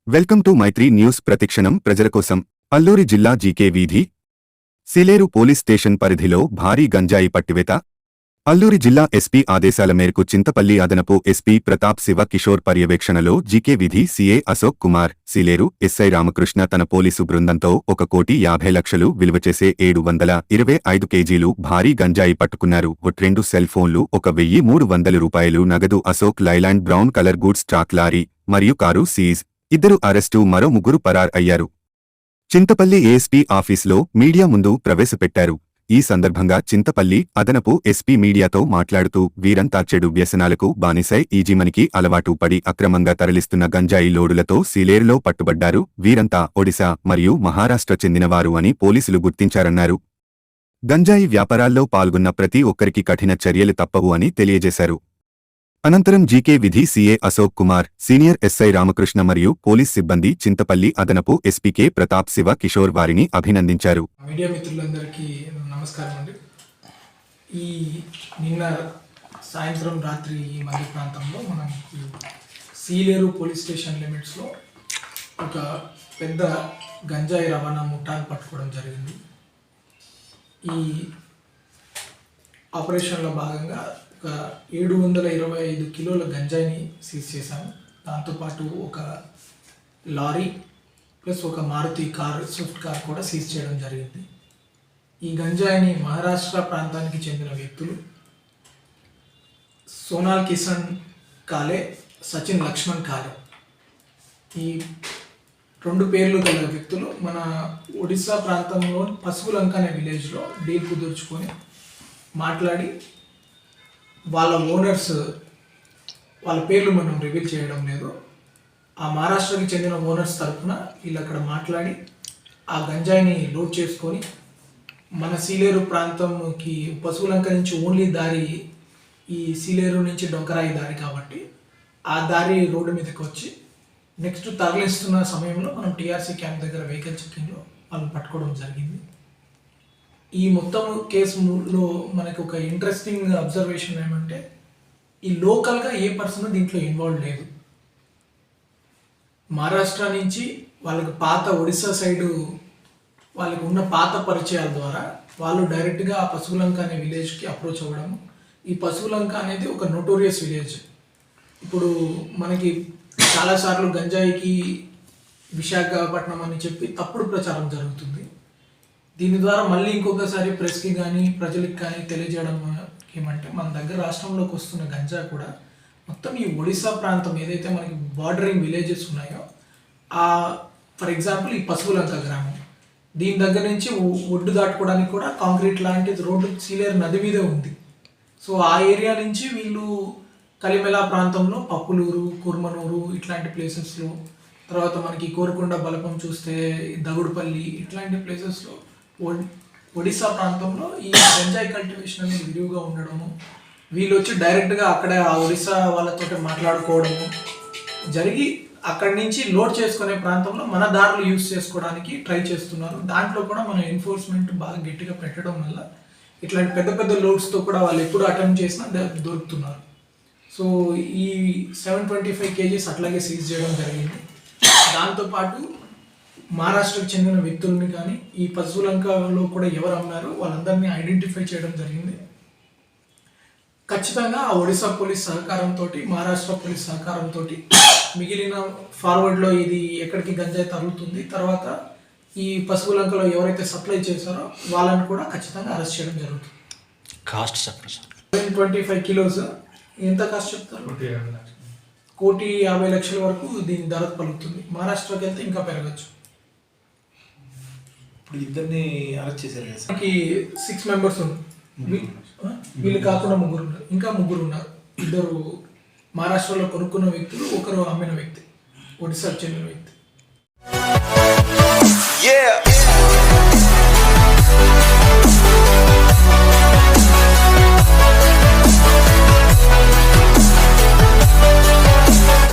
Welcome to Mythri news ప్రతిక్షణం ప్రజల కోసం. అల్లూరి జిల్లా జీకే వీధి సీలేరు పోలీస్ స్టేషన్ పరిధిలో భారీ గంజాయి పట్టివేత. అల్లూరి జిల్లా ఎస్పీ ఆదేశాల మేరకు చింతపల్లి అదనపు ఎస్పీ ప్రతాప్ శివ కిషోర్ పర్యవేక్షణలో జీకే వీధి సీఏ అశోక్ కుమార్, సీలేరు ఎస్ఐ రామకృష్ణ తన పోలీసు బృందంతో 1,50,00,000 విలువ చేసే 725 కేజీలు భారీ గంజాయి పట్టుకున్నారు. 2 సెల్ ఫోన్లు, 1,300 రూపాయలు నగదు. Ashok Leyland brown colour goods track lorry మరియు కారు సీజ్. 2 అరెస్టు, మరో 3 పరార్ అయ్యారు. చింతపల్లి ఏఎస్పీ ఆఫీసులో మీడియా ముందు ప్రవేశపెట్టారు. ఈ సందర్భంగా చింతపల్లి అదనపు ఎస్పీ మీడియాతో మాట్లాడుతూ, వీరంతా చెడు వ్యసనాలకు బానిసై ఈజీమనికి అలవాటు పడి అక్రమంగా తరలిస్తున్న గంజాయి లోడులతో సీలేరులో పట్టుబడ్డారు. వీరంతా ఒడిశా మరియు మహారాష్ట్ర చెందినవారు అని పోలీసులు గుర్తించారన్నారు. గంజాయి వ్యాపారాల్లో పాల్గొన్న ప్రతి ఒక్కరికి కఠిన చర్యలు తప్పవు అని తెలియజేశారు. అనంతరం జీకే విధి CA Ashok Kumar, senior SI Ramakrishna మరియు పోలీస్ సిబ్బంది, చింతపల్లి అదనపు ఎస్పీకే ప్రతాప్ శివ కిషోర్ వారిని అభినందించారు. మీడియా మిత్రులందరికీ నమస్కారం అండి. ఈ నిన్న సాయంత్రం రాత్రి ఈ మధ్య ప్రాంతంలో మనం సీలేరు పోలీస్ స్టేషన్ లిమిట్స్లో ఒక పెద్ద గంజాయి రవాణా ముఠాను పట్టుకోవడం జరిగింది. ఈ ఆపరేషన్లో భాగంగా ఒక 725 కిలోల గంజాయిని సీజ్ చేశాము. దాంతోపాటు ఒక లారీ ప్లస్ ఒక మారుతి కార్, స్విఫ్ట్ కార్ కూడా సీజ్ చేయడం జరిగింది. ఈ గంజాయిని మహారాష్ట్ర ప్రాంతానికి చెందిన వ్యక్తులు సోనాల్ కిషన్ కాలే, సచిన్ లక్ష్మణ్ కాలే, ఈ 2 పేర్లు గల వ్యక్తులు మన ఒడిశా ప్రాంతంలో పసుపులంక అనే విలేజ్లో డీల్ కుదుర్చుకొని మాట్లాడి, వాళ్ళ ఓనర్స్, వాళ్ళ పేర్లు మనం రివీల్ చేయడం లేదు, ఆ మహారాష్ట్రకి చెందిన ఓనర్స్ తరఫున వీళ్ళు అక్కడ మాట్లాడి ఆ గంజాయిని లోడ్ చేసుకొని మన సీలేరు ప్రాంతంకి పశువులంక నుంచి ఓన్లీ దారి ఈ సీలేరు నుంచి డొంకరాయి దారి కాబట్టి ఆ దారి రోడ్డు మీదకి వచ్చి నెక్స్ట్ తరలిస్తున్న సమయంలో మనం టీఆర్సీ క్యాంప్ దగ్గర వెహికల్ చెక్కింగ్లో వాళ్ళని పట్టుకోవడం జరిగింది. ఈ మొత్తం కేసులో మనకు ఒక ఇంట్రెస్టింగ్ అబ్జర్వేషన్ ఏమంటే, ఈ లోకల్గా ఏ పర్సన్ దీంట్లో ఇన్వాల్వ్ లేదు. మహారాష్ట్ర నుంచి వాళ్ళకి పాత ఒడిశా సైడు వాళ్ళకి ఉన్న పాత పరిచయాల ద్వారా వాళ్ళు డైరెక్ట్గా ఆ పశువులంక అనే విలేజ్కి అప్రోచ్ అవ్వడం. ఈ పశువులంక అనేది ఒక నోటోరియస్ విలేజ్. ఇప్పుడు మనకి చాలాసార్లు గంజాయికి విశాఖపట్నం అని చెప్పి తప్పుడు ప్రచారం జరుగుతుంది. దీని ద్వారా మళ్ళీ ఇంకొకసారి ప్రెస్కి కానీ ప్రజలకు కానీ తెలియజేయడం ఏమంటే, మన దగ్గర రాష్ట్రంలోకి వస్తున్న గంజా కూడా మొత్తం ఈ ఒడిశా ప్రాంతం ఏదైతే మనకి బార్డరింగ్ విలేజెస్ ఉన్నాయో, ఫర్ ఎగ్జాంపుల్ ఈ పశువులంక గ్రామం, దీని దగ్గర నుంచి ఒడ్డు దాటుకోవడానికి కూడా కాంక్రీట్ లాంటి రోడ్డు సీలేరు నది మీదే ఉంది. సో ఆ ఏరియా నుంచి వీళ్ళు కలిమెలా ప్రాంతంలో పప్పులూరు, కుర్మనూరు ఇట్లాంటి ప్లేసెస్లో, తర్వాత మనకి కోరుకొండ బలపం చూస్తే దగుడుపల్లి ఇట్లాంటి ప్లేసెస్లో ఒడిశా ప్రాంతంలో ఈ గంజాయి కల్టివేషన్ అనేది విరివిగా ఉండడము, వీళ్ళు వచ్చి డైరెక్ట్గా అక్కడే ఆ ఒడిశా వాళ్ళతో మాట్లాడుకోవడము జరిగి అక్కడి నుంచి లోడ్ చేసుకునే ప్రాంతంలో మన దారులు యూజ్ చేసుకోవడానికి ట్రై చేస్తున్నారు. దాంట్లో కూడా మన ఎన్ఫోర్స్మెంట్ బాగా గట్టిగా పెట్టడం వల్ల ఇట్లాంటి పెద్ద పెద్ద లోడ్స్తో కూడా వాళ్ళు ఎప్పుడు అటెంప్ట్ చేసినా దొరుకుతున్నారు. సో ఈ 725 కేజీస్ అట్లాగే సీజ్ చేయడం జరిగింది. దాంతోపాటు మహారాష్ట్రకు చెందిన వ్యక్తులని కానీ ఈ పశువులంకలో కూడా ఎవరు అమ్మారో వాళ్ళందరినీ ఐడెంటిఫై చేయడం జరిగింది. ఖచ్చితంగా ఆ ఒడిశా పోలీస్ సహకారంతో, మహారాష్ట్ర పోలీస్ సహకారంతో మిగిలిన ఫార్వర్డ్లో ఇది ఎక్కడికి గంజాయి తగులుతుంది, తర్వాత ఈ పశువులంకలో ఎవరైతే సప్లై చేశారో వాళ్ళని కూడా ఖచ్చితంగా అరెస్ట్ చేయడం జరుగుతుంది. కాస్ట్ చెప్పండి సార్. 725 కిలోస్ ఎంత కాస్ట్ చెప్తారు? 1,50,00,000 వరకు దీని ధర పలుకుతుంది. మహారాష్ట్రకి వెళ్తే ఇంకా పెరగచ్చు. ఇద్దరిని అరెస్ట్ చేశారు కదా సార్. 6 మెంబర్స్ ఉన్నారు. వీళ్ళు కాకుండా 3 ఉన్నారు. ఇంకా 3 ఉన్నారు. 2 మహారాష్ట్రలో కొనుక్కున్న వ్యక్తులు, 1 అమ్మిన వ్యక్తి, ఒడిశాకు చెందిన వ్యక్తి.